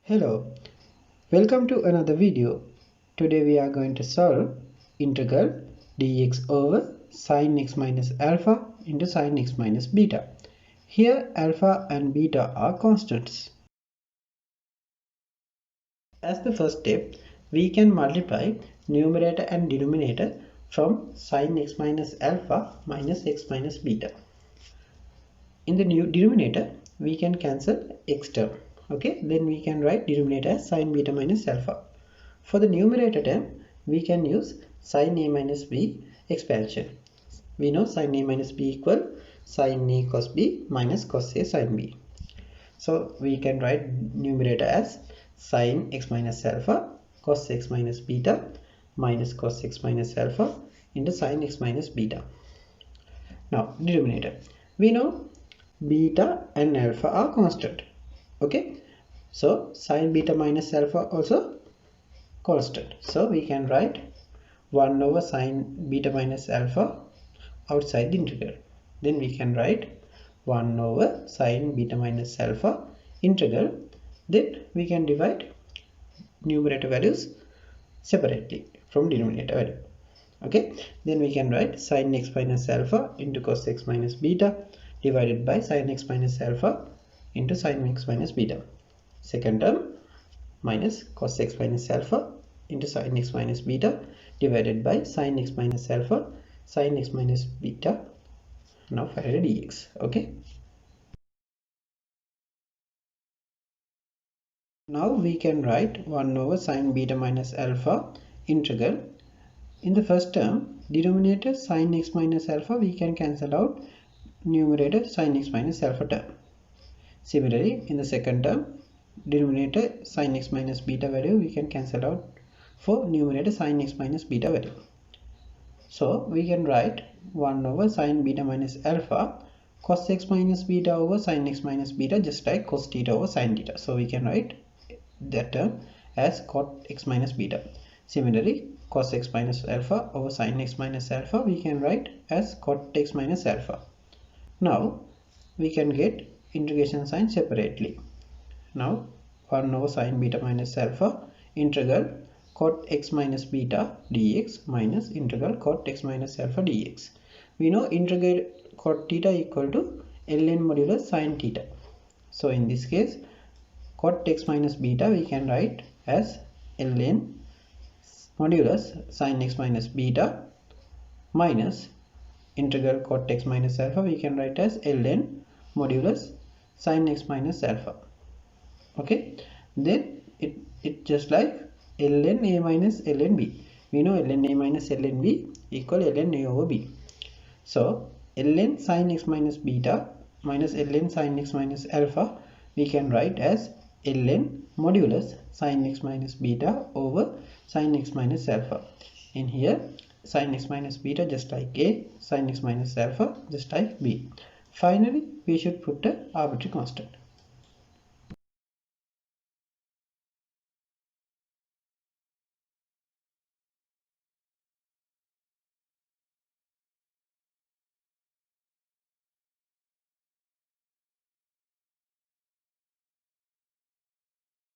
Hello, welcome to another video. Today we are going to solve integral dx over sin x minus alpha into sin x minus beta. Here alpha and beta are constants. As the first step, we can multiply numerator and denominator from sin x minus alpha minus x minus beta. In the new denominator, we can cancel x term. Okay, then we can write denominator as sin beta minus alpha. For the numerator term, we can use sin a minus b expansion. We know sin a minus b equal sin a cos b minus cos a sin b. So we can write numerator as sin x minus alpha cos x minus beta minus cos x minus alpha into sin x minus beta. Now denominator, we know beta and alpha are constant. Okay, so sin beta minus alpha also constant. So we can write 1 over sin beta minus alpha outside the integral. Then we can write 1 over sin beta minus alpha integral. Then we can divide numerator values separately from denominator value. Okay, then we can write sin x minus alpha into cos x minus beta divided by sin x minus alpha into sin x minus beta. Second term minus cos x minus alpha into sin x minus beta divided by sin x minus alpha sin x minus beta now Faraday dx. Okay, now we can write 1 over sin beta minus alpha integral. In the first term, denominator sin x minus alpha, we can cancel out numerator sin x minus alpha term. Similarly, in the second term, denominator sin x minus beta value we can cancel out for numerator sin x minus beta value. So we can write 1 over sin beta minus alpha cos x minus beta over sin x minus beta, just like cos theta over sin theta. So we can write that term as cot x minus beta. Similarly, cos x minus alpha over sin x minus alpha we can write as cot x minus alpha. Now we can get integration sign separately. Now 1 over sin beta minus alpha integral cot x minus beta dx minus integral cot x minus alpha dx. We know integral cot theta equal to ln modulus sin theta. So in this case, cot x minus beta we can write as ln modulus sin x minus beta minus integral cot x minus alpha we can write as ln modulus sin x minus alpha. Okay, then it just like ln a minus ln b. We know ln a minus ln b equal ln a over b. So ln sin x minus beta minus ln sin x minus alpha we can write as ln modulus sin x minus beta over sin x minus alpha. In here sin x minus beta just like a, sin x minus alpha just like b. Finally we should put an arbitrary constant.